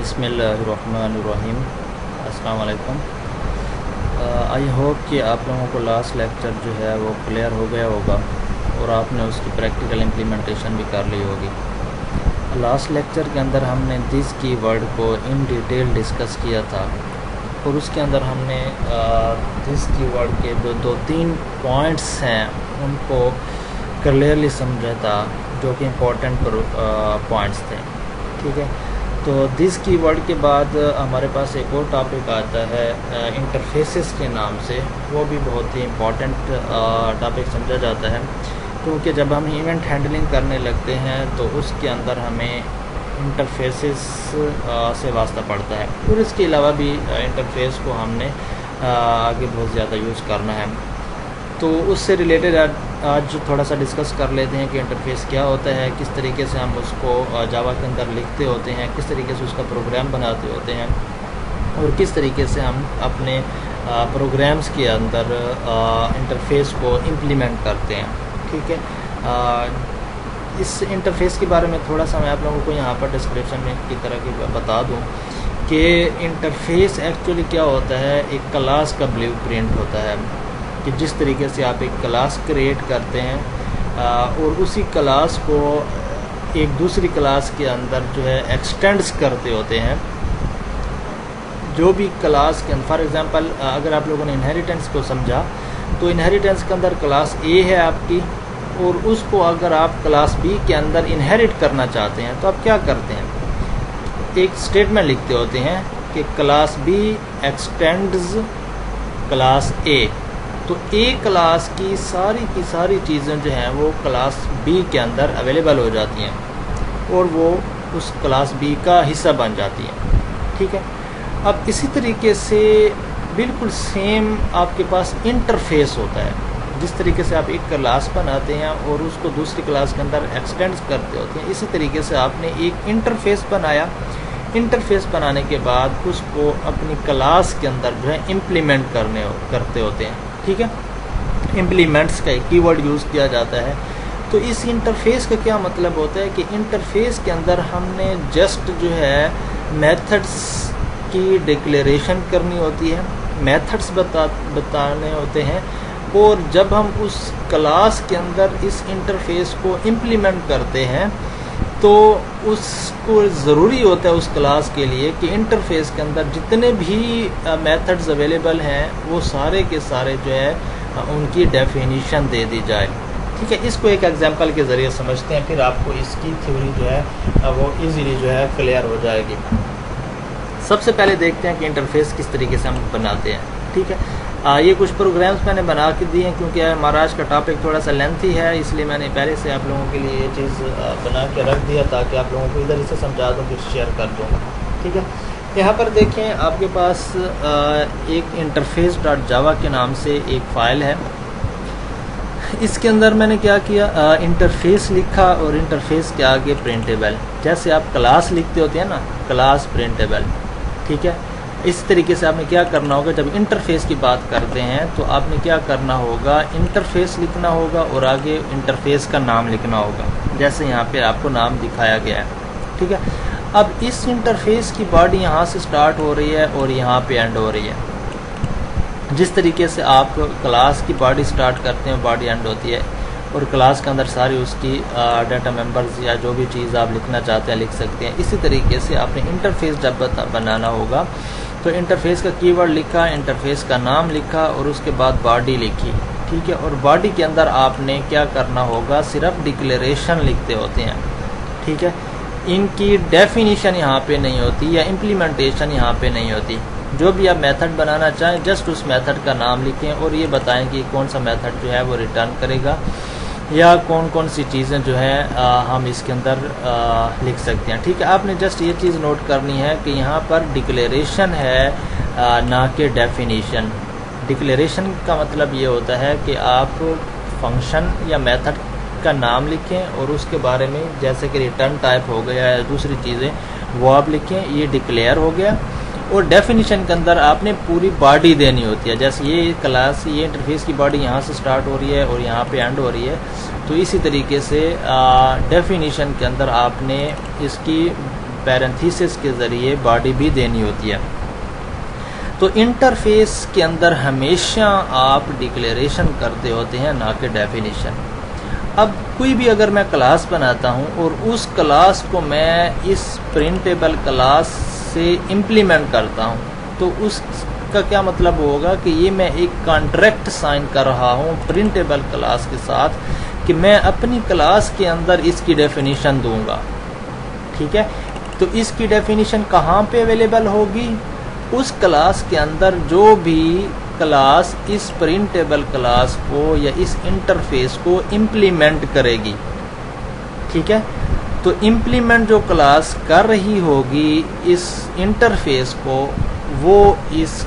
बिस्मिल्लाहिर्रहमानिर्रहीम। अस्सलाम वालेकुम। आई होप कि आप लोगों को लास्ट लेक्चर जो है वो क्लियर हो गया होगा और आपने उसकी प्रैक्टिकल इम्प्लीमेंटेशन भी कर ली होगी। लास्ट लेक्चर के अंदर हमने दिस की वर्ड को इन डिटेल डिस्कस किया था और उसके अंदर हमने दिस की वर्ड के दो तीन पॉइंट्स हैं उनको क्लियरली समझा था, जो कि इम्पोर्टेंट पॉइंट्स थे। ठीक है, तो दिस की वर्ड के बाद हमारे पास एक और टॉपिक आता है इंटरफेसेस के नाम से। वो भी बहुत ही इम्पोर्टेंट टॉपिक समझा जाता है, क्योंकि जब हम इवेंट हैंडलिंग करने लगते हैं तो उसके अंदर हमें इंटरफेसेस से वास्ता पड़ता है और इसके अलावा भी इंटरफेस को हमने आगे बहुत ज़्यादा यूज़ करना है। तो उससे रिलेटेड आज थोड़ा सा डिस्कस कर लेते हैं कि इंटरफेस क्या होता है, किस तरीके से हम उसको जावा के अंदर लिखते होते हैं, किस तरीके से उसका प्रोग्राम बनाते होते हैं और किस तरीके से हम अपने प्रोग्राम्स के अंदर इंटरफेस को इम्प्लीमेंट करते हैं। ठीक है, इस इंटरफेस के बारे में थोड़ा सा मैं आप लोगों को यहाँ पर डिस्क्रिप्शन में की तरह की बता दूँ कि इंटरफेस एक्चुअली क्या होता है। एक क्लास का ब्लूप्रिंट होता है कि जिस तरीके से आप एक क्लास क्रिएट करते हैं और उसी क्लास को एक दूसरी क्लास के अंदर जो है एक्सटेंड्स करते होते हैं। जो भी क्लास के अंदर, फॉर एग्जांपल अगर आप लोगों ने इनहेरिटेंस को समझा तो इनहेरिटेंस के अंदर क्लास ए है आपकी और उसको अगर आप क्लास बी के अंदर इनहेरिट करना चाहते हैं तो आप क्या करते हैं, एक स्टेटमेंट लिखते होते हैं कि class B extends class A. तो ए क्लास की सारी चीज़ें जो हैं वो क्लास बी के अंदर अवेलेबल हो जाती हैं और वो उस क्लास बी का हिस्सा बन जाती हैं। ठीक है, अब इसी तरीके से बिल्कुल सेम आपके पास इंटरफेस होता है। जिस तरीके से आप एक क्लास बनाते हैं और उसको दूसरी क्लास के अंदर एक्सटेंड करते होते हैं, इसी तरीके से आपने एक इंटरफेस बनाया। इंटरफेस बनाने के बाद उसको अपनी क्लास के अंदर जो है इम्प्लीमेंट करते होते हैं। ठीक है, इम्प्लीमेंट्स का एक कीवर्ड यूज़ किया जाता है। तो इस इंटरफेस का क्या मतलब होता है कि इंटरफेस के अंदर हमने जस्ट जो है मेथड्स की डिक्लेरेशन करनी होती है, मेथड्स बताने होते हैं और जब हम उस क्लास के अंदर इस इंटरफेस को इम्प्लीमेंट करते हैं तो उसको ज़रूरी होता है उस क्लास के लिए कि इंटरफेस के अंदर जितने भी मेथड्स अवेलेबल हैं वो सारे के सारे जो है उनकी डेफिनेशन दे दी जाए। ठीक है, इसको एक एग्जांपल के ज़रिए समझते हैं, फिर आपको इसकी थ्योरी जो है वो इजीली जो है क्लियर हो जाएगी। सबसे पहले देखते हैं कि इंटरफेस किस तरीके से हम बनाते हैं। ठीक है, ये कुछ प्रोग्राम्स मैंने बना के दिए हैं क्योंकि हमारा आज का टॉपिक थोड़ा सा लेंथी है, इसलिए मैंने पहले से आप लोगों के लिए ये चीज़ बना के रख दिया ताकि आप लोगों को इधर से समझा दूँ फिर शेयर कर दूँगा। ठीक है, यहाँ पर देखें आपके पास एक interface.java के नाम से एक फ़ाइल है। इसके अंदर मैंने क्या किया, इंटरफेस लिखा और इंटरफेस के आगे प्रिंटेबल, जैसे आप क्लास लिखते होते हैं ना, क्लास प्रिंटेबल। ठीक है, इस तरीके से आपने क्या करना होगा, जब इंटरफेस की बात करते हैं तो आपने क्या करना होगा, इंटरफेस लिखना होगा और आगे इंटरफेस का नाम लिखना होगा, जैसे यहाँ पे आपको नाम दिखाया गया है। ठीक है, अब इस इंटरफेस की बॉडी यहाँ से स्टार्ट हो रही है और यहाँ पे एंड हो रही है। जिस तरीके से आप क्लास की बॉडी स्टार्ट करते हैं बॉडी एंड होती है और क्लास के अंदर सारी उसकी डाटा मेंबर्स या जो भी चीज़ आप लिखना चाहते हैं लिख सकते हैं। इसी तरीके से आपने इंटरफेस जब बनाना होगा तो इंटरफेस का कीवर्ड लिखा, इंटरफेस का नाम लिखा और उसके बाद बॉडी लिखी। ठीक है, और बॉडी के अंदर आपने क्या करना होगा, सिर्फ डिक्लेरेशन लिखते होते हैं। ठीक है, इनकी डेफिनेशन यहाँ पे नहीं होती या इम्प्लीमेंटेशन यहाँ पे नहीं होती। जो भी आप मेथड बनाना चाहें जस्ट उस मेथड का नाम लिखें और ये बताएं कि कौन सा मेथड जो है वो रिटर्न करेगा या कौन कौन सी चीज़ें जो है हम इसके अंदर लिख सकते हैं। ठीक है, आपने जस्ट ये चीज़ नोट करनी है कि यहाँ पर डिक्लेरेशन है ना कि डेफिनेशन। डिक्लेरेशन का मतलब ये होता है कि आप फंक्शन या मेथड का नाम लिखें और उसके बारे में जैसे कि रिटर्न टाइप हो गया या दूसरी चीज़ें वो आप लिखें, ये डिक्लेयर हो गया। और डेफिनेशन के अंदर आपने पूरी बॉडी देनी होती है, जैसे ये क्लास, ये इंटरफेस की बॉडी यहाँ से स्टार्ट हो रही है और यहाँ पे एंड हो रही है। तो इसी तरीके से डेफिनेशन के अंदर आपने इसकी पैरेंथेसिस के ज़रिए बॉडी भी देनी होती है। तो इंटरफेस के अंदर हमेशा आप डिक्लेरेशन करते होते हैं, ना कि डेफिनेशन। अब कोई भी अगर मैं क्लास बनाता हूं और उस क्लास को मैं इस प्रिंटेबल क्लास से इम्प्लीमेंट करता हूं, तो उसका क्या मतलब होगा कि ये मैं एक कॉन्ट्रैक्ट साइन कर रहा हूं प्रिंटेबल क्लास के साथ कि मैं अपनी क्लास के अंदर इसकी डेफिनेशन दूंगा। ठीक है, तो इसकी डेफिनेशन कहाँ पे अवेलेबल होगी? उस क्लास के अंदर जो भी क्लास इस प्रिंटेबल क्लास को या इस इंटरफेस को इम्प्लीमेंट करेगी। ठीक है, तो इम्प्लीमेंट जो क्लास कर रही होगी इस इंटरफेस को, वो इस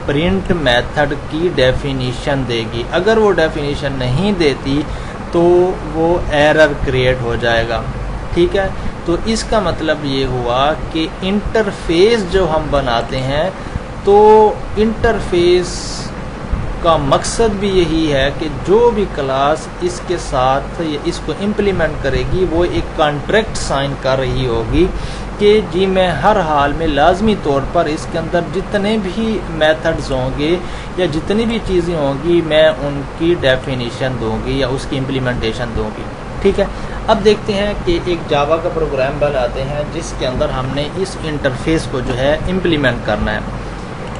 प्रिंट मेथड की डेफिनेशन देगी। अगर वो डेफिनेशन नहीं देती तो वो एरर क्रिएट हो जाएगा। ठीक है, तो इसका मतलब ये हुआ कि इंटरफेस जो हम बनाते हैं, तो इंटरफेस का मकसद भी यही है कि जो भी क्लास इसके साथ या इसको इम्प्लीमेंट करेगी वो एक कॉन्ट्रैक्ट साइन कर रही होगी कि जी मैं हर हाल में लाजमी तौर पर इसके अंदर जितने भी मेथड्स होंगे या जितनी भी चीज़ें होंगी मैं उनकी डेफिनेशन दूंगी या उसकी इम्प्लीमेंटेशन दूंगी। ठीक है, अब देखते हैं कि एक जावा का प्रोग्राम बनाते हैं जिसके अंदर हमने इस इंटरफेस को जो है इम्प्लीमेंट करना है।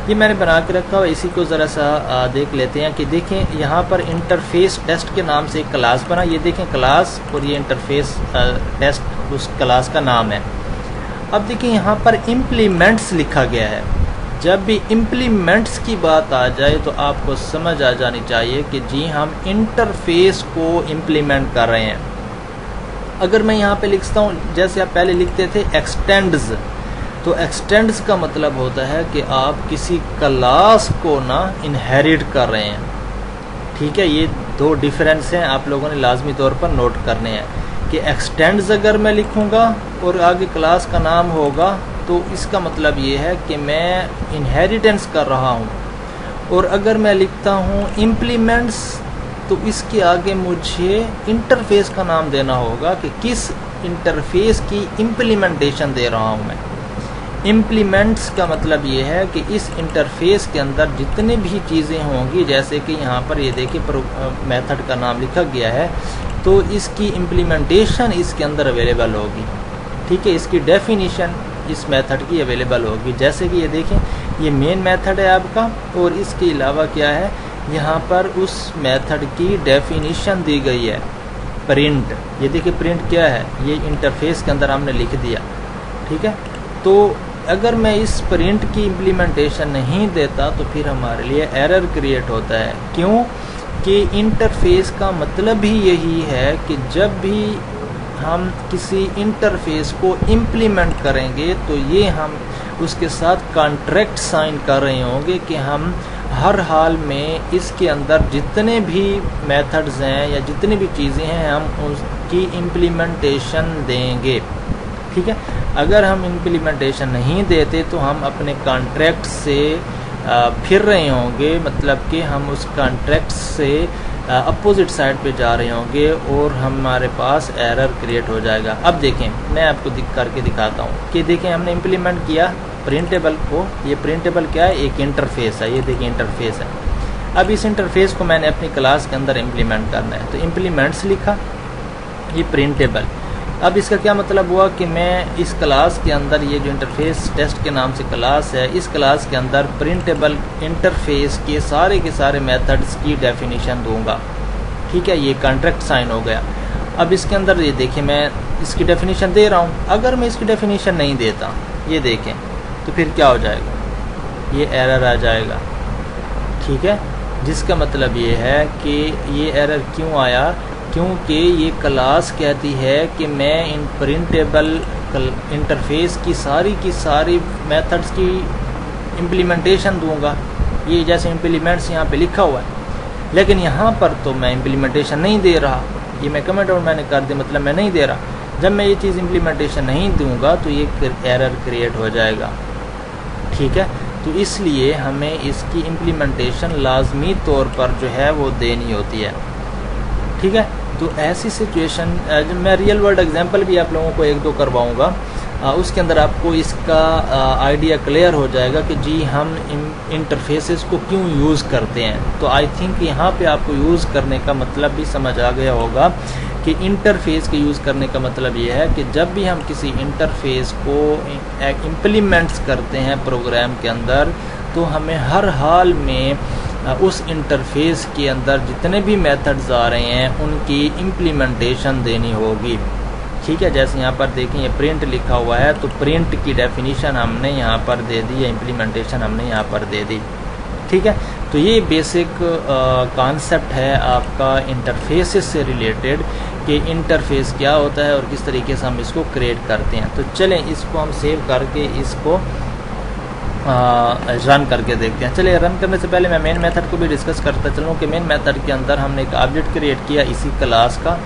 ये मैंने बना के रखा हुआ, इसी को ज़रा सा देख लेते हैं कि देखें यहाँ पर इंटरफेस टेस्ट के नाम से एक क्लास बना। ये देखें क्लास और ये इंटरफेस टेस्ट उस क्लास का नाम है। अब देखिए यहाँ पर इम्प्लीमेंट्स लिखा गया है। जब भी इम्प्लीमेंट्स की बात आ जाए तो आपको समझ आ जानी चाहिए कि जी हम इंटरफेस को इम्प्लीमेंट कर रहे हैं। अगर मैं यहाँ पे लिखता हूँ, जैसे आप पहले लिखते थे एक्सटेंड्स, तो एक्सटेंड्स का मतलब होता है कि आप किसी क्लास को ना इनहेरिट कर रहे हैं। ठीक है, ये दो डिफरेंस हैं, आप लोगों ने लाजमी तौर पर नोट करने हैं कि एक्सटेंड्स अगर मैं लिखूंगा और आगे क्लास का नाम होगा तो इसका मतलब ये है कि मैं इनहेरिटेंस कर रहा हूँ। और अगर मैं लिखता हूँ इम्प्लीमेंट्स, तो इसके आगे मुझे इंटरफेस का नाम देना होगा कि किस इंटरफेस की इम्प्लीमेंटेशन दे रहा हूँ मैं। इम्प्लीमेंट्स का मतलब ये है कि इस इंटरफेस के अंदर जितनी भी चीज़ें होंगी, जैसे कि यहाँ पर ये देखिए मेथड का नाम लिखा गया है, तो इसकी इम्प्लीमेंटेशन इसके अंदर अवेलेबल होगी। ठीक है, इसकी डेफिनेशन इस मेथड की अवेलेबल होगी। जैसे कि ये देखें, ये मेन मेथड है आपका और इसके अलावा क्या है, यहाँ पर उस मेथड की डेफिनेशन दी गई है प्रिंट। ये देखिए प्रिंट क्या है, ये इंटरफेस के अंदर हमने लिख दिया। ठीक है, तो अगर मैं इस प्रिंट की इम्प्लीमेंटेशन नहीं देता तो फिर हमारे लिए एरर क्रिएट होता है। क्यों? कि इंटरफेस का मतलब ही यही है कि जब भी हम किसी इंटरफेस को इम्प्लीमेंट करेंगे तो ये हम उसके साथ कॉन्ट्रैक्ट साइन कर रहे होंगे कि हम हर हाल में इसके अंदर जितने भी मेथड्स हैं या जितनी भी चीज़ें हैं हम उसकी इम्प्लीमेंटेशन देंगे। ठीक है, अगर हम इम्प्लीमेंटेशन नहीं देते तो हम अपने कॉन्ट्रैक्ट से फिर रहे होंगे, मतलब कि हम उस कॉन्ट्रैक्ट से अपोजिट साइड पे जा रहे होंगे और हमारे पास एरर क्रिएट हो जाएगा। अब देखें, मैं आपको करके दिखाता हूँ कि देखें हमने इम्प्लीमेंट किया प्रिंटेबल को। ये प्रिंटेबल क्या है, एक इंटरफेस है। ये देखिए इंटरफेस है। अब इस इंटरफेस को मैंने अपनी क्लास के अंदर इम्प्लीमेंट करना है, तो इम्प्लीमेंट्स लिखा, ये प्रिंटेबल। अब इसका क्या मतलब हुआ कि मैं इस क्लास के अंदर, ये जो इंटरफेस टेस्ट के नाम से क्लास है, इस क्लास के अंदर प्रिंटेबल इंटरफेस के सारे मेथड्स की डेफिनेशन दूंगा। ठीक है, ये कॉन्ट्रैक्ट साइन हो गया। अब इसके अंदर ये देखें मैं इसकी डेफिनेशन दे रहा हूँ। अगर मैं इसकी डेफिनेशन नहीं देता, ये देखें, तो फिर क्या हो जाएगा, ये एरर आ जाएगा। ठीक है, जिसका मतलब ये है कि ये एरर क्यों आया, क्योंकि ये क्लास कहती है कि मैं इन प्रिंटेबल इंटरफेस की सारी मेथड्स की इम्प्लीमेंटेशन दूंगा। ये जैसे इम्प्लीमेंट्स यहाँ पे लिखा हुआ है, लेकिन यहाँ पर तो मैं इम्प्लीमेंटेशन नहीं दे रहा। ये मैं कमेंट आउट मैंने कर दिया, मतलब मैं नहीं दे रहा। जब मैं ये चीज़ इम्प्लीमेंटेशन नहीं दूंगा तो ये एरर क्रिएट हो जाएगा। ठीक है, तो इसलिए हमें इसकी इम्प्लीमेंटेशन लाजमी तौर पर जो है वो देनी होती है। ठीक है, तो ऐसी सिचुएशन मैं रियल वर्ल्ड एग्जांपल भी आप लोगों को एक दो करवाऊंगा उसके अंदर आपको इसका आइडिया क्लियर हो जाएगा कि जी हम इंटरफेसेस को क्यों यूज़ करते हैं। तो आई थिंक यहाँ पे आपको यूज़ करने का मतलब भी समझ आ गया होगा कि इंटरफेस के यूज़ करने का मतलब ये है कि जब भी हम किसी इंटरफेस को इम्प्लीमेंट्स करते हैं प्रोग्राम के अंदर, तो हमें हर हाल में उस इंटरफेस के अंदर जितने भी मेथड्स आ रहे हैं उनकी इम्प्लीमेंटेशन देनी होगी। ठीक है, जैसे यहाँ पर देखें ये प्रिंट लिखा हुआ है, तो प्रिंट की डेफिनीशन हमने यहाँ पर दे दी है, इम्प्लीमेंटेशन हमने यहाँ पर दे दी। ठीक है, तो ये बेसिक कॉन्सेप्ट है आपका इंटरफेसेस से रिलेटेड कि इंटरफेस क्या होता है और किस तरीके से हम इसको क्रिएट करते हैं। तो चलें इसको हम सेव करके इसको रन करके देखते हैं। चलिए रन करने से पहले मैं मेन मेथड को भी डिस्कस करता चलूँ कि मेन मेथड के अंदर हमने एक ऑब्जेक्ट क्रिएट किया इसी क्लास का,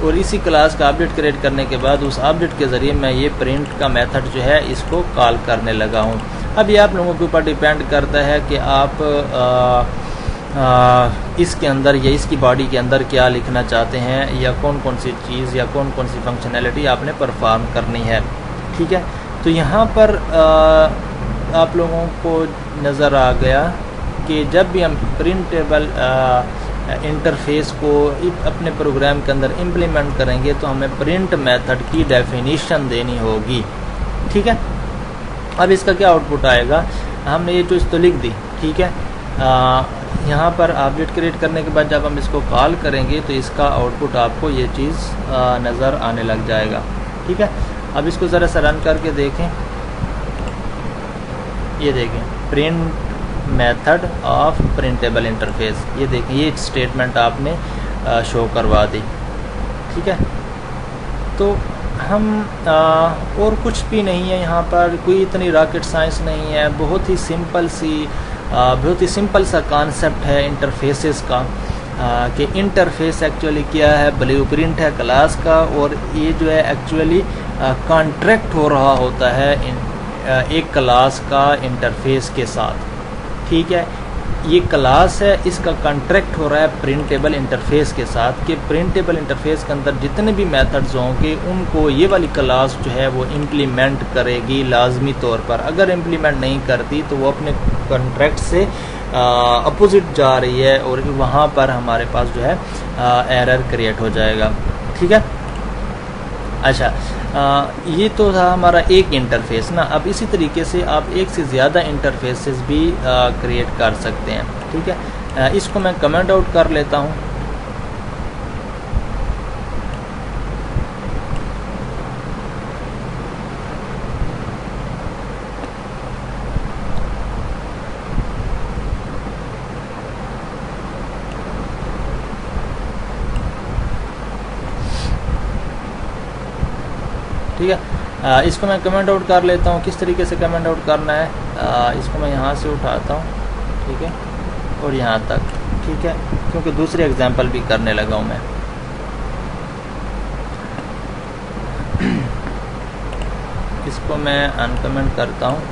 और इसी क्लास का ऑब्जेक्ट क्रिएट करने के बाद उस ऑब्जेक्ट के ज़रिए मैं ये प्रिंट का मेथड जो है इसको कॉल करने लगा हूँ। अब ये आप लोगों के ऊपर डिपेंड करता है कि आप इसके अंदर या इसकी बॉडी के अंदर क्या लिखना चाहते हैं, या कौन कौन सी चीज़ या कौन कौन सी फंक्शनैलिटी आपने परफॉर्म करनी है। ठीक है, तो यहाँ पर आप लोगों को नज़र आ गया कि जब भी हम प्रिंटेबल इंटरफेस को अपने प्रोग्राम के अंदर इम्प्लीमेंट करेंगे तो हमें प्रिंट मेथड की डेफिनीशन देनी होगी। ठीक है, अब इसका क्या आउटपुट आएगा, हमने ये चीज़ तो लिख दी। ठीक है, यहाँ पर ऑब्जेक्ट क्रिएट करने के बाद जब हम इसको कॉल करेंगे तो इसका आउटपुट आपको ये चीज़ नज़र आने लग जाएगा। ठीक है, अब इसको ज़रा सा रन करके देखें। ये देखें print method of printable interface, ये देखें ये स्टेटमेंट आपने शो करवा दी। ठीक है, तो हम और कुछ भी नहीं है यहाँ पर, कोई इतनी रॉकेट साइंस नहीं है, बहुत ही सिंपल सा कॉन्सेप्ट है इंटरफेसेस का कि इंटरफेस एक्चुअली क्या है, ब्लूप्रिंट है क्लास का, और ये जो है एक्चुअली कॉन्ट्रैक्ट हो रहा होता है एक क्लास का इंटरफेस के साथ। ठीक है, ये क्लास है, इसका कॉन्ट्रैक्ट हो रहा है प्रिंटेबल इंटरफेस के साथ कि प्रिंटेबल इंटरफेस के अंदर जितने भी मेथड्स होंगे उनको ये वाली क्लास जो है वो इम्प्लीमेंट करेगी लाजमी तौर पर। अगर इम्प्लीमेंट नहीं करती तो वो अपने कॉन्ट्रैक्ट से अपोजिट जा रही है और वहाँ पर हमारे पास जो है एरर क्रिएट हो जाएगा। ठीक है, अच्छा ये तो था हमारा एक इंटरफेस ना। अब इसी तरीके से आप एक से ज़्यादा इंटरफेसेस भी क्रिएट कर सकते हैं। ठीक है, इसको मैं कमेंट आउट कर लेता हूँ। ठीक है, इसको मैं कमेंट आउट कर लेता हूँ। किस तरीके से कमेंट आउट करना है, इसको मैं यहाँ से उठाता हूँ। ठीक है, और यहाँ तक। ठीक है, क्योंकि दूसरे एग्जांपल भी करने लगा हूँ मैं। इसको मैं अनकमेंट करता हूँ,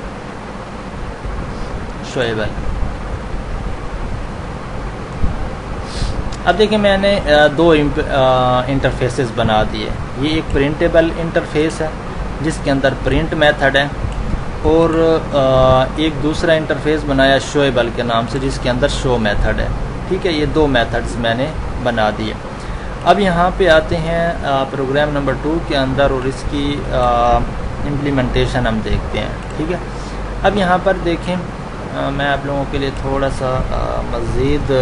शोएबल। अब देखिए मैंने दो इंटरफेसेस बना दिए। ये एक प्रिंटेबल इंटरफेस है जिसके अंदर प्रिंट मेथड है, और एक दूसरा इंटरफेस बनाया शोएबल के नाम से जिसके अंदर शो मेथड है। ठीक है, ये दो मेथड्स मैंने बना दिए। अब यहाँ पे आते हैं प्रोग्राम नंबर 2 के अंदर और इसकी इम्प्लीमेंटेशन हम देखते हैं। ठीक है, अब यहाँ पर देखें मैं आप लोगों के लिए थोड़ा सा मज़ीद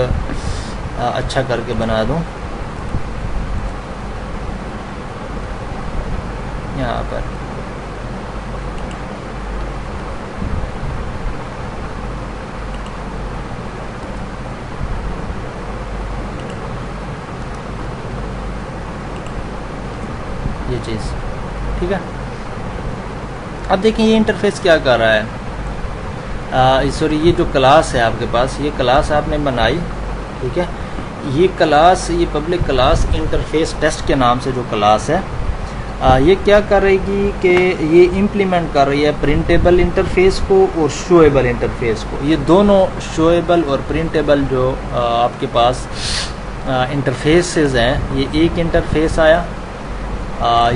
अच्छा करके बना दूं। यहाँ पर ये चीज़। ठीक है, अब देखें ये इंटरफेस क्या कर रहा है। सॉरी, ये जो क्लास है आपके पास, ये क्लास आपने बनाई। ठीक है, ये क्लास, ये पब्लिक क्लास इंटरफेस टेस्ट के नाम से जो क्लास है, ये क्या करेगी कि ये इम्प्लीमेंट कर रही है प्रिंटेबल इंटरफेस को और शोएबल इंटरफेस को। ये दोनों शोएबल और प्रिंटेबल जो आपके पास इंटरफेसेस हैं, ये एक इंटरफेस आया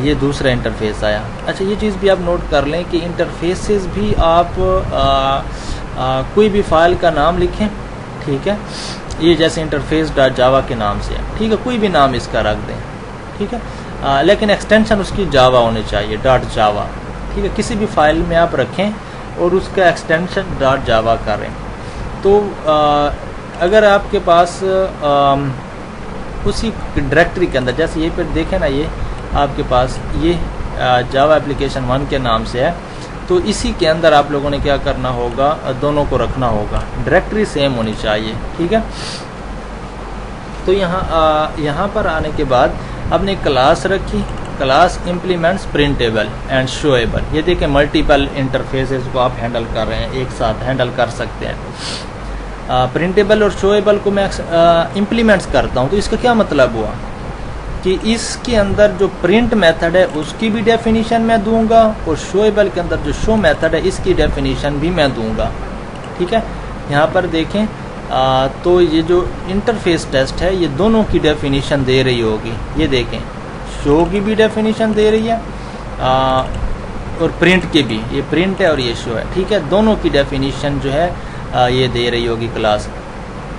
ये दूसरा इंटरफेस आया। अच्छा, ये चीज़ भी आप नोट कर लें कि इंटरफेसेस भी आप कोई भी फाइल का नाम लिखें, ठीक है। ये जैसे इंटरफेस डॉट जावा के नाम से है, ठीक है, कोई भी नाम इसका रख दें, ठीक है, लेकिन एक्सटेंशन उसकी जावा होनी चाहिए, डॉट जावा, ठीक है। किसी भी फाइल में आप रखें और उसका एक्सटेंशन डॉट जावा करें। तो अगर आपके पास उसी डायरेक्टरी के अंदर, जैसे ये पर देखें ना, ये आपके पास ये जावा एप्लीकेशन 1 के नाम से है, तो इसी के अंदर आप लोगों ने क्या करना होगा, दोनों को रखना होगा, डायरेक्टरी सेम होनी चाहिए, ठीक है। तो यहाँ पर आने के बाद आपने क्लास रखी, क्लास इम्प्लीमेंट्स प्रिंटेबल एंड शोएबल। ये देखें मल्टीपल इंटरफेसेस को आप हैंडल कर रहे हैं, एक साथ हैंडल कर सकते हैं। प्रिंटेबल और शोएबल को मैं इम्प्लीमेंट्स करता हूँ, तो इसका क्या मतलब हुआ कि इसके अंदर जो प्रिंट मेथड है उसकी भी डेफिनेशन मैं दूंगा और शोएबल के अंदर जो शो मेथड है इसकी डेफिनेशन भी मैं दूंगा, ठीक है। यहाँ पर देखें तो ये जो इंटरफेस टेस्ट है ये दोनों की डेफिनेशन दे रही होगी। ये देखें शो की भी डेफिनेशन दे रही है और प्रिंट की भी, ये प्रिंट है और ये शो है, ठीक है। दोनों की डेफिनेशन जो है ये दे रही होगी क्लास,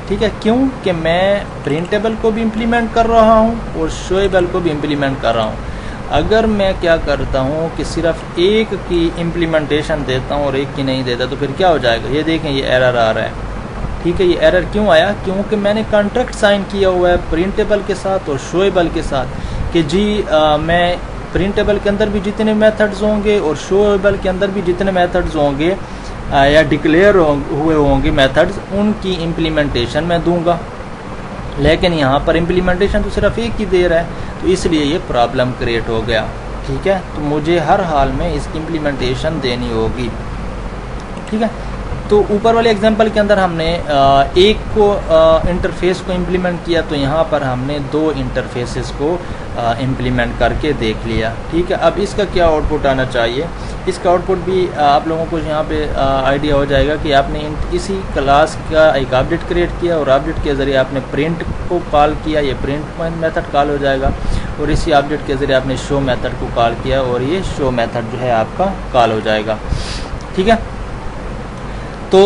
ठीक है। क्यों कि मैं प्रिंटेबल को भी इम्प्लीमेंट कर रहा हूँ और शोएबल को भी इम्प्लीमेंट कर रहा हूँ। अगर मैं क्या करता हूँ कि सिर्फ एक की इम्प्लीमेंटेशन देता हूँ और एक की नहीं देता, तो फिर क्या हो जाएगा। ये देखें ये एरर आ रहा है, ठीक है। ये एरर क्यों आया, क्योंकि मैंने कॉन्ट्रैक्ट साइन किया हुआ है प्रिंटेबल के साथ और शोएबल के साथ कि जी मैं प्रिंटेबल के अंदर भी जितने मेथड्स होंगे और शोएबल के अंदर भी जितने मेथड्स होंगे या डिक्लेयर हुए होंगे मेथड्स, उनकी इम्प्लीमेंटेशन मैं दूंगा। लेकिन यहाँ पर इम्प्लीमेंटेशन तो सिर्फ एक ही दे रहा है, तो इसलिए ये प्रॉब्लम क्रिएट हो गया, ठीक है। तो मुझे हर हाल में इसकी इम्प्लीमेंटेशन देनी होगी, ठीक है। तो ऊपर वाले एग्जांपल के अंदर हमने एक को इंटरफेस को इम्प्लीमेंट किया, तो यहाँ पर हमने 2 इंटरफेसेस को इम्प्लीमेंट करके देख लिया, ठीक है। अब इसका क्या आउटपुट आना चाहिए, इसका आउटपुट भी आप लोगों को यहाँ पे आइडिया हो जाएगा कि आपने इसी क्लास का एक ऑब्जेक्ट क्रिएट किया और ऑब्जेक्ट के ज़रिए आपने प्रिंट को कॉल किया, ये प्रिंट मेथड कॉल हो जाएगा, और इसी ऑब्जेक्ट के ज़रिए आपने शो मेथड को कॉल किया और ये शो मेथड जो है आपका कॉल हो जाएगा, ठीक है। तो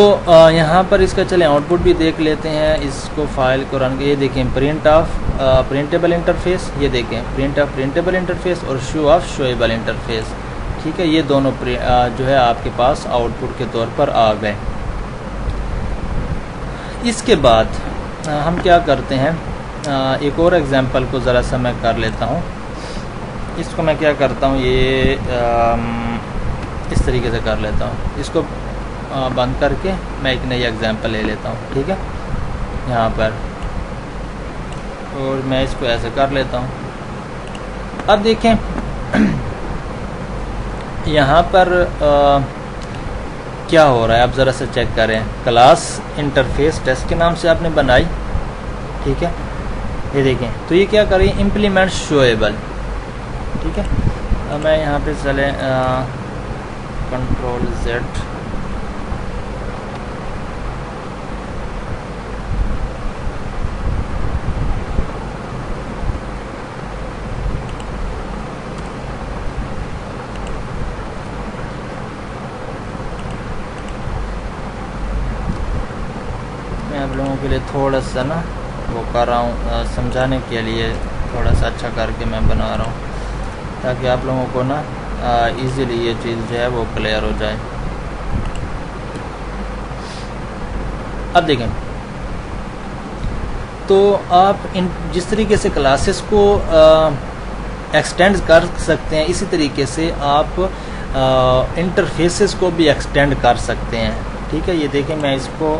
यहाँ पर इसका चलें आउटपुट भी देख लेते हैं, इसको फाइल को रन, ये देखें प्रिंट ऑफ प्रिंटेबल इंटरफेस, ये देखें प्रिंट ऑफ प्रिंटेबल इंटरफेस और शो ऑफ शोएबल इंटरफेस, ठीक है। ये दोनों जो है आपके पास आउटपुट के तौर पर आ गए। इसके बाद हम क्या करते हैं, एक और एग्जांपल को ज़रा सा मैं कर लेता हूँ। इसको मैं क्या करता हूँ, ये इस तरीके से कर लेता हूँ, इसको बंद करके मैं एक नई एग्जांपल ले लेता हूँ, ठीक है, यहाँ पर, और मैं इसको ऐसे कर लेता हूँ। अब देखें यहाँ पर क्या हो रहा है, आप ज़रा सा चेक करें। क्लास इंटरफेस टेस्ट के नाम से आपने बनाई, ठीक है, ये देखें। तो ये क्या करें, इम्प्लीमेंट शोएबल, ठीक है। अब मैं यहाँ पे चले कंट्रोल Z, आप लोगों के लिए थोड़ा सा ना वो कर रहा हूँ, समझाने के लिए थोड़ा सा अच्छा करके मैं बना रहा हूँ, ताकि आप लोगों को ना इजीली ये चीज़ जो है वो क्लियर हो जाए। अब देखें, तो आप जिस तरीके से क्लासेस को एक्सटेंड कर सकते हैं, इसी तरीके से आप इंटरफेसेस को भी एक्सटेंड कर सकते हैं, ठीक है। ये देखें, मैं इसको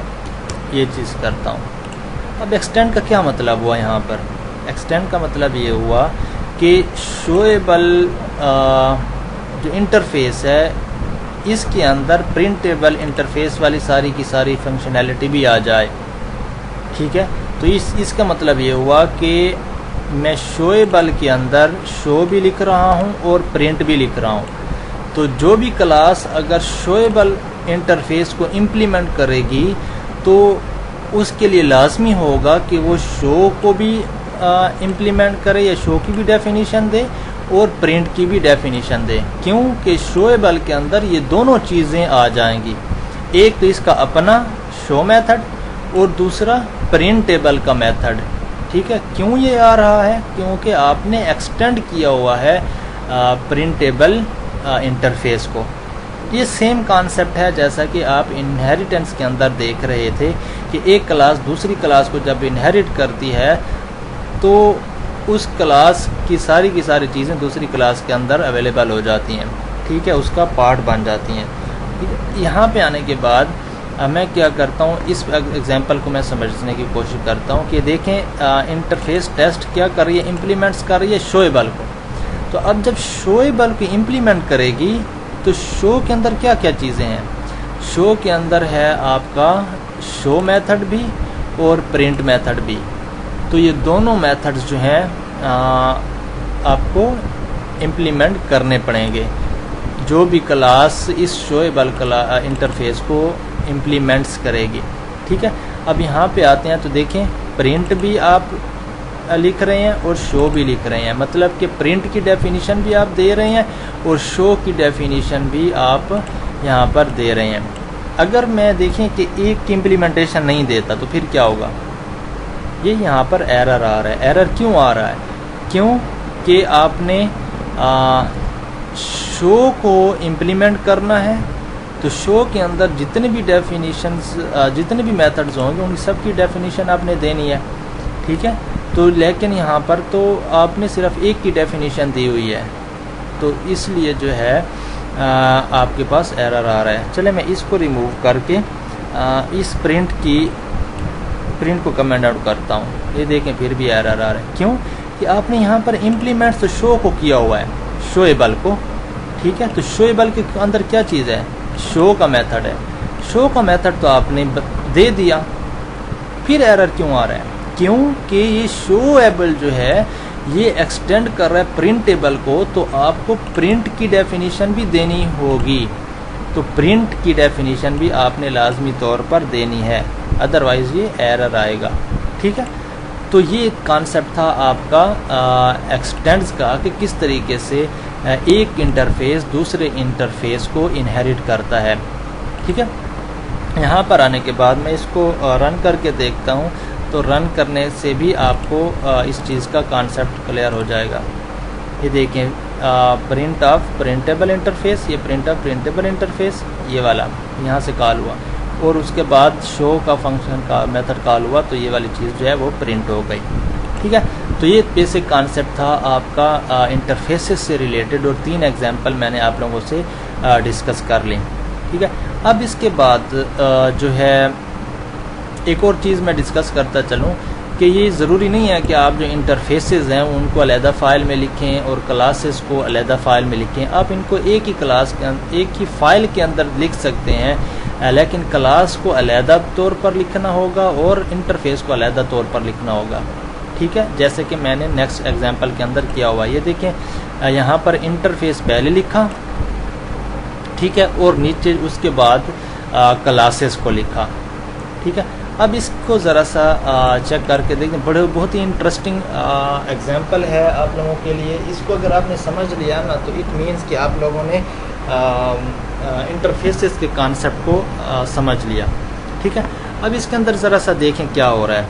ये चीज़ करता हूँ। अब एक्सटेंड का क्या मतलब हुआ, यहाँ पर एक्सटेंड का मतलब ये हुआ कि शोएबल जो इंटरफेस है इसके अंदर प्रिंटेबल इंटरफेस वाली सारी की सारी फंक्शनैलिटी भी आ जाए, ठीक है। तो इसका मतलब ये हुआ कि मैं शोएबल के अंदर शो भी लिख रहा हूँ और प्रिंट भी लिख रहा हूँ। तो जो भी क्लास अगर शोएबल इंटरफेस को इम्प्लीमेंट करेगी तो उसके लिए लाजमी होगा कि वो शो को भी इम्प्लीमेंट करे या शो की भी डेफिनेशन दे और प्रिंट की भी डेफिनेशन दें, क्योंकि शोएबल के अंदर ये दोनों चीज़ें आ जाएंगी। एक तो इसका अपना शो मेथड और दूसरा प्रिंटेबल का मेथड। ठीक है, क्यों ये आ रहा है? क्योंकि आपने एक्सटेंड किया हुआ है प्रिंटेबल इंटरफेस को। ये सेम कॉन्सेप्ट है जैसा कि आप इनहेरिटेंस के अंदर देख रहे थे कि एक क्लास दूसरी क्लास को जब इनहेरिट करती है तो उस क्लास की सारी चीज़ें दूसरी क्लास के अंदर अवेलेबल हो जाती हैं। ठीक है, उसका पार्ट बन जाती हैं। यहाँ पे आने के बाद मैं क्या करता हूँ, इस एग्जांपल को मैं समझने की कोशिश करता हूँ कि देखें इंटरफेस टेस्ट क्या कर रही है, इम्प्लीमेंट्स कर रही है शोएबल को। तो अब जब शोएबल को इम्प्लीमेंट करेगी तो शो के अंदर क्या क्या चीज़ें हैं? शो के अंदर है आपका शो मेथड भी और प्रिंट मेथड भी। तो ये दोनों मेथड्स जो हैं आपको इम्प्लीमेंट करने पड़ेंगे, जो भी क्लास इस शोएबल इंटरफेस को इम्प्लीमेंट्स करेगी। ठीक है, अब यहाँ पे आते हैं तो देखें प्रिंट भी आप लिख रहे हैं और शो भी लिख रहे हैं, मतलब कि प्रिंट की डेफिनेशन भी आप दे रहे हैं और शो की डेफिनेशन भी आप यहाँ पर दे रहे हैं। अगर मैं देखें कि एक की इम्प्लीमेंटेशन नहीं देता तो फिर क्या होगा? ये यहाँ पर एरर आ रहा है। एरर क्यों आ रहा है? क्योंकि आपने शो को इम्प्लीमेंट करना है तो शो के अंदर जितने भी डेफिनेशंस जितने भी मेथड्स होंगे उन सब की डेफिनेशन आपने देनी है। ठीक है, तो लेकिन यहाँ पर तो आपने सिर्फ एक की डेफिनेशन दी हुई है, तो इसलिए जो है आपके पास एरर आ रहा है। चले मैं इसको रिमूव करके इस प्रिंट को कमेंट आउट करता हूँ। ये देखें फिर भी एरर आ रहा है। क्यों? कि आपने यहाँ पर इम्प्लीमेंट तो शो को किया हुआ है, शोएबल को। ठीक है, तो शोएबल के अंदर क्या चीज़ है? शो का मेथड है। शो का मेथड तो आपने दे दिया, फिर एरर क्यों आ रहा है? क्योंकि ये शोएबल जो है ये एक्सटेंड कर रहा है प्रिंटेबल को, तो आपको प्रिंट की डेफिनेशन भी देनी होगी। तो प्रिंट की डेफिनेशन भी आपने लाजमी तौर पर देनी है, अदरवाइज ये एरर आएगा। ठीक है, तो ये कॉन्सेप्ट था आपका एक्सटेंड्स का कि किस तरीके से एक इंटरफेस दूसरे इंटरफेस को इनहेरिट करता है। ठीक है, यहाँ पर आने के बाद मैं इसको रन करके देखता हूँ, तो रन करने से भी आपको इस चीज़ का कॉन्सेप्ट क्लियर हो जाएगा। ये देखें प्रिंट ऑफ प्रिंटेबल इंटरफेस, ये प्रिंट ऑफ प्रिंटेबल इंटरफेस, ये वाला यहाँ से कॉल हुआ और उसके बाद शो का फंक्शन का मेथड कॉल हुआ, तो ये वाली चीज़ जो है वो प्रिंट हो गई। ठीक है, तो ये बेसिक कॉन्सेप्ट था आपका इंटरफेसेस से रिलेटेड और 3 एग्जांपल मैंने आप लोगों से डिस्कस कर ली। ठीक है, अब इसके बाद जो है एक और चीज़ मैं डिस्कस करता चलूँ कि ये ज़रूरी नहीं है कि आप जो इंटरफेसेस हैं उनको अलहदा फ़ाइल में लिखें और क्लासेस को अलहदा फ़ाइल में लिखें। आप इनको एक ही क्लास के अंदर एक ही फ़ाइल के अंदर लिख सकते हैं, लेकिन क्लास को अलहदा तौर पर लिखना होगा और इंटरफेस को अलहदा तौर पर लिखना होगा। ठीक है, जैसे कि मैंने नेक्स्ट एग्जांपल के अंदर किया हुआ। ये देखें यहाँ पर इंटरफेस पहले लिखा, ठीक है, और नीचे उसके बाद क्लासेस को लिखा। ठीक है, अब इसको ज़रा सा चेक करके देखें। बहुत ही इंटरेस्टिंग एग्जांपल है आप लोगों के लिए। इसको अगर आपने समझ लिया ना तो इट मीन्स कि आप लोगों ने इंटरफेसेस के कॉन्सेप्ट को समझ लिया। ठीक है, अब इसके अंदर ज़रा सा देखें क्या हो रहा है।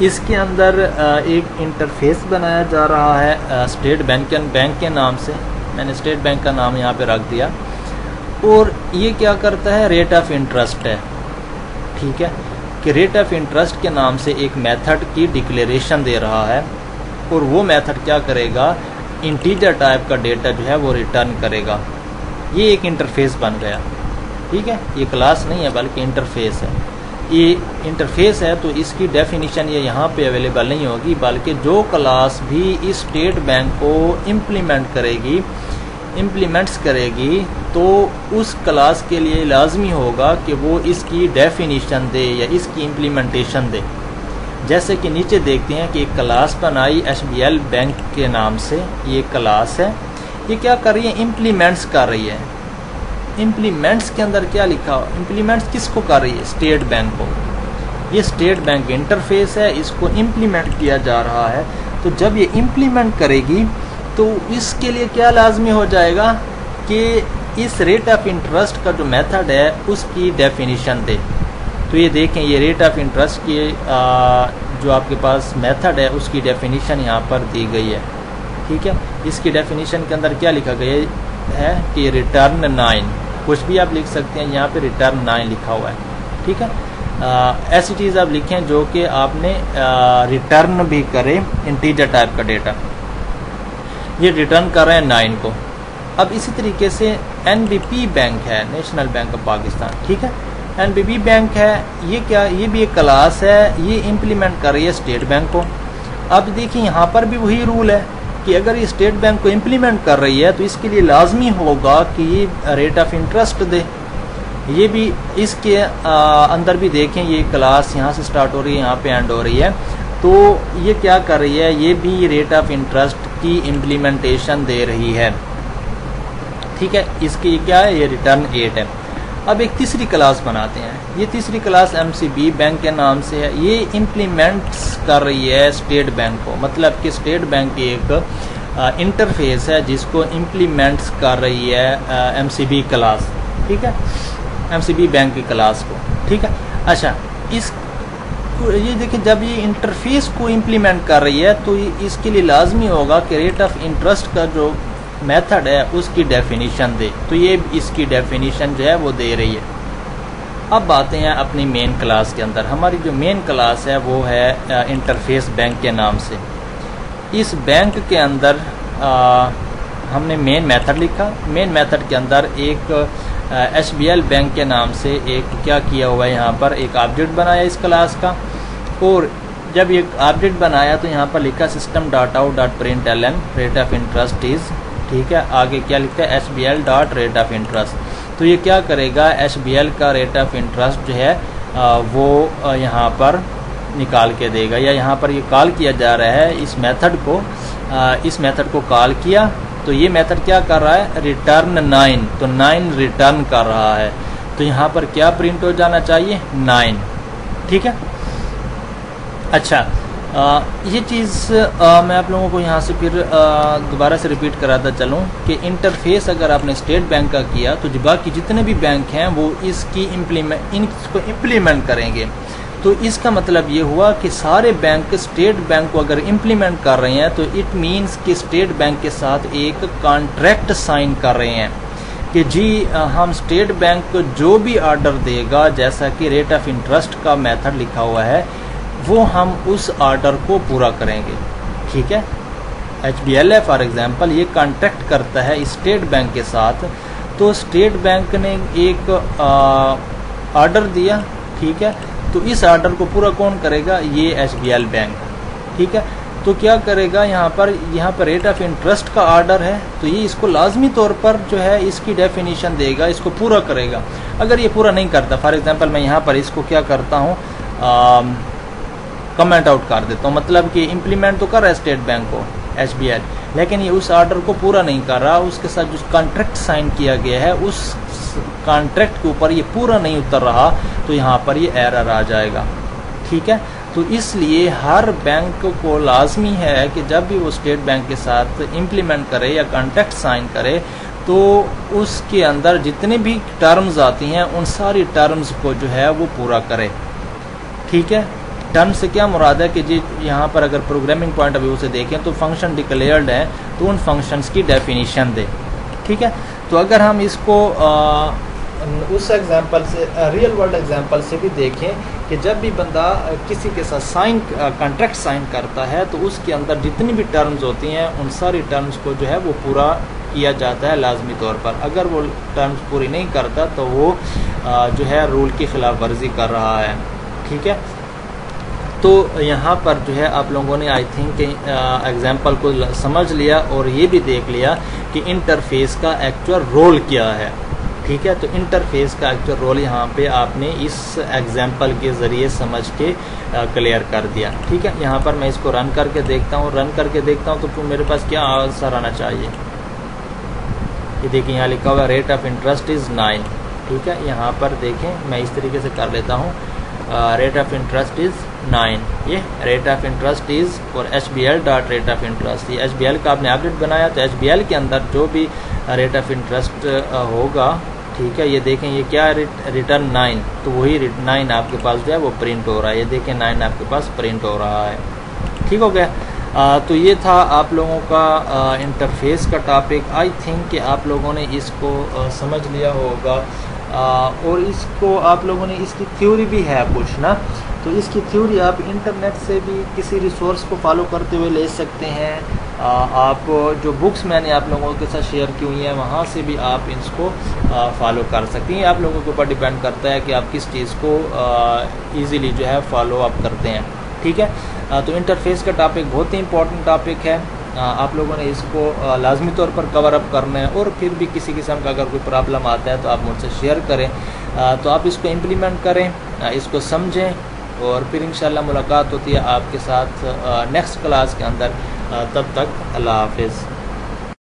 इसके अंदर एक इंटरफेस बनाया जा रहा है स्टेट बैंक के नाम से। मैंने स्टेट बैंक का नाम यहाँ पे रख दिया और ये क्या करता है, रेट ऑफ इंटरेस्ट है। ठीक है, कि रेट ऑफ इंटरेस्ट के नाम से एक मेथड की डिक्लेरेशन दे रहा है और वो मेथड क्या करेगा, इंटीजर टाइप का डेटा जो है वो रिटर्न करेगा। ये एक इंटरफेस बन गया। ठीक है, ये क्लास नहीं है बल्कि इंटरफेस है। ये इंटरफेस है तो इसकी डेफिनेशन ये यहाँ पे अवेलेबल नहीं होगी, बल्कि जो क्लास भी इस स्टेट बैंक को इम्प्लीमेंट्स करेगी तो उस क्लास के लिए लाजमी होगा कि वो इसकी डेफिनेशन दे या इसकी इम्प्लीमेंटेशन दे। जैसे कि नीचे देखते हैं कि एक क्लास बनाई SBL बैंक के नाम से, ये क्लास है। ये क्या कर रही है, इम्प्लीमेंट्स कर रही है। इम्प्लीमेंट्स के अंदर क्या लिखा हो, इम्प्लीमेंट्स किसको कर रही है, स्टेट बैंक को। ये स्टेट बैंक इंटरफेस है, इसको इम्प्लीमेंट किया जा रहा है। तो जब ये इम्प्लीमेंट करेगी तो इसके लिए क्या लाजमी हो जाएगा कि इस रेट ऑफ इंटरेस्ट का जो मेथड है उसकी डेफिनेशन दे। तो ये देखें, ये रेट ऑफ इंटरेस्ट की जो आपके पास मेथड है उसकी डेफिनेशन यहाँ पर दी गई है। ठीक है, इसकी डेफिनेशन के अंदर क्या लिखा गया है कि रिटर्न 9, कुछ भी आप लिख सकते हैं, यहाँ पे रिटर्न 9 लिखा हुआ है। ठीक है, ऐसी चीज़ आप लिखें जो कि आपने रिटर्न भी करे इंटीजर टाइप का डेटा। ये रिटर्न कर रहे हैं 9 को। अब इसी तरीके से NBP बैंक है, नेशनल बैंक ऑफ पाकिस्तान। ठीक है, NBP बैंक है, ये क्या, ये भी एक क्लास है, ये इम्प्लीमेंट कर रही है स्टेट बैंक को। अब देखिए यहाँ पर भी वही रूल है कि अगर ये स्टेट बैंक को इम्प्लीमेंट कर रही है तो इसके लिए लाजमी होगा कि ये रेट ऑफ इंटरेस्ट दे। ये भी इसके अंदर भी देखें, ये क्लास यहाँ से स्टार्ट हो रही है, यहाँ पे एंड हो रही है, तो ये क्या कर रही है, ये भी रेट ऑफ इंटरेस्ट की इम्प्लीमेंटेशन दे रही है। ठीक है, इसकी क्या है, ये रिटर्न 8 है। अब एक तीसरी क्लास बनाते हैं, ये तीसरी क्लास MCB बैंक के नाम से है। ये इम्प्लीमेंट्स कर रही है स्टेट बैंक को, मतलब कि स्टेट बैंक की एक इंटरफेस है जिसको इम्प्लीमेंट्स कर रही है MCB क्लास। ठीक है, MCB बैंक की क्लास को। ठीक है, अच्छा, ये देखिए, जब ये इंटरफेस को इम्प्लीमेंट कर रही है तो इसके लिए लाजमी होगा कि रेट ऑफ इंटरेस्ट का जो मेथड है उसकी डेफिनेशन दे। तो ये इसकी डेफिनेशन जो है वो दे रही है। अब आते हैं अपनी मेन क्लास के अंदर। हमारी जो मेन क्लास है वो है इंटरफेस बैंक के नाम से। इस बैंक के अंदर हमने मेन मेथड लिखा। मेन मेथड के अंदर एक HBL बैंक के नाम से एक क्या किया हुआ है, यहाँ पर एक ऑब्जेक्ट बनाया इस क्लास का। और जब ये ऑब्जेक्ट बनाया तो यहाँ पर लिखा system.out.println rate of interest is. ठीक है, आगे क्या लिखा है, HBL dot rate of interest. तो ये क्या करेगा, HBL का रेट ऑफ इंटरेस्ट जो है वो यहाँ पर निकाल के देगा, या यहाँ पर ये कॉल किया जा रहा है इस मेथड को कॉल किया। तो ये मेथड क्या कर रहा है, रिटर्न 9, तो 9 रिटर्न कर रहा है। तो यहाँ पर क्या प्रिंट हो जाना चाहिए, 9। ठीक है, अच्छा, ये चीज़ मैं आप लोगों को यहाँ से फिर दोबारा से रिपीट कराता चलूँ कि इंटरफेस अगर आपने स्टेट बैंक का किया तो बाकी जितने भी बैंक हैं वो इसको इम्प्लीमेंट करेंगे। तो इसका मतलब ये हुआ कि सारे बैंक स्टेट बैंक को अगर इम्प्लीमेंट कर रहे हैं तो इट मीन्स कि स्टेट बैंक के साथ एक कॉन्ट्रैक्ट साइन कर रहे हैं कि जी हम स्टेट बैंक को जो भी ऑर्डर देगा, जैसा कि रेट ऑफ इंटरेस्ट का मेथड लिखा हुआ है, वो हम उस ऑर्डर को पूरा करेंगे। ठीक है, HBL है फॉर एग्जांपल, ये कॉन्ट्रैक्ट करता है स्टेट बैंक के साथ। तो स्टेट बैंक ने एक ऑर्डर दिया। ठीक है, तो इस ऑर्डर को पूरा कौन करेगा, ये HBL बैंक। ठीक है, तो क्या करेगा, यहाँ पर रेट ऑफ इंटरेस्ट का ऑर्डर है, तो ये इसको लाजमी तौर पर जो है इसकी डेफिनेशन देगा, इसको पूरा करेगा। अगर ये पूरा नहीं करता, फॉर एग्जांपल मैं यहाँ पर इसको क्या करता हूँ, कमेंट आउट कर देता हूँ, मतलब कि इम्प्लीमेंट तो कर रहा है स्टेट बैंक को HBL, लेकिन ये उस ऑर्डर को पूरा नहीं कर रहा, उसके साथ जो कॉन्ट्रैक्ट साइन किया गया है उस कॉन्ट्रैक्ट के ऊपर ये पूरा नहीं उतर रहा, तो यहाँ पर ये एरर आ जाएगा। ठीक है, तो इसलिए हर बैंक को लाजमी है कि जब भी वो स्टेट बैंक के साथ इम्प्लीमेंट करे या कॉन्ट्रैक्ट साइन करे तो उसके अंदर जितने भी टर्म्स आती हैं उन सारी टर्म्स को जो है वो पूरा करे। ठीक है, टर्म से क्या मुराद है कि जी यहाँ पर अगर प्रोग्रामिंग पॉइंट ऑफ व्यू से देखें तो फंक्शन डिक्लेयर्ड है, तो उन फंक्शंस की डेफिनेशन दे। ठीक है, तो अगर हम इसको उस एग्जांपल से, रियल वर्ल्ड एग्जांपल से भी देखें कि जब भी बंदा किसी के साथ कॉन्ट्रैक्ट साइन करता है तो उसके अंदर जितनी भी टर्म्स होती हैं उन सारी टर्म्स को जो है वो पूरा किया जाता है लाजमी तौर पर। अगर वो टर्म्स पूरी नहीं करता तो वो जो है रूल की खिलाफ वर्जी कर रहा है। ठीक है, तो यहाँ पर जो है आप लोगों ने आई थिंक एग्जाम्पल को समझ लिया और ये भी देख लिया कि इंटरफेस का एक्चुअल रोल क्या है। ठीक है, तो इंटरफेस का एक्चुअल रोल यहाँ पे आपने इस एग्जाम्पल के ज़रिए समझ के क्लियर कर दिया। ठीक है, यहाँ पर मैं इसको रन करके देखता हूँ, तो मेरे पास क्या आंसर आना चाहिए। ये देखिए यहाँ लिखा हुआ रेट ऑफ इंटरेस्ट इज़ 9। ठीक है, यहाँ पर देखें मैं इस तरीके से कर लेता हूँ, रेट ऑफ इंटरेस्ट इज़ 9 ये रेट ऑफ इंटरेस्ट इज़ और HBL dot rate of interest. ये HBL का आपने ऑब्जेक्ट बनाया तो HBL के अंदर जो भी रेट ऑफ इंटरेस्ट होगा, ठीक है, ये देखें ये क्या रिटर्न 9, तो वही 9 आपके पास जो है वो प्रिंट हो रहा है। ये देखें 9 आपके पास प्रिंट हो रहा है। ठीक हो गया। तो ये था आप लोगों का इंटरफेस का टॉपिक। आई थिंक कि आप लोगों ने इसको समझ लिया होगा, और इसको आप लोगों ने, इसकी थ्योरी भी है कुछ ना, तो इसकी थ्योरी आप इंटरनेट से भी किसी रिसोर्स को फॉलो करते हुए ले सकते हैं। आप जो बुक्स मैंने आप लोगों के साथ शेयर की हुई हैं वहाँ से भी आप इसको फॉलो कर सकती हैं। आप लोगों के ऊपर डिपेंड करता है कि आप किस चीज़ को ईज़िली जो है फॉलो अप करते हैं। ठीक है। तो इंटरफेस का टॉपिक बहुत ही इंपॉर्टेंट टॉपिक है। आप लोगों ने इसको लाजमी तौर पर कवर अप करना है, और फिर भी किसी किस्म का अगर कोई प्रॉब्लम आता है तो आप मुझसे शेयर करें। तो आप इसको इम्प्लीमेंट करें, इसको समझें, और फिर इंशाल्लाह मुलाकात होती है आपके साथ नेक्स्ट क्लास के अंदर। तब तक अल्लाह हाफिज़।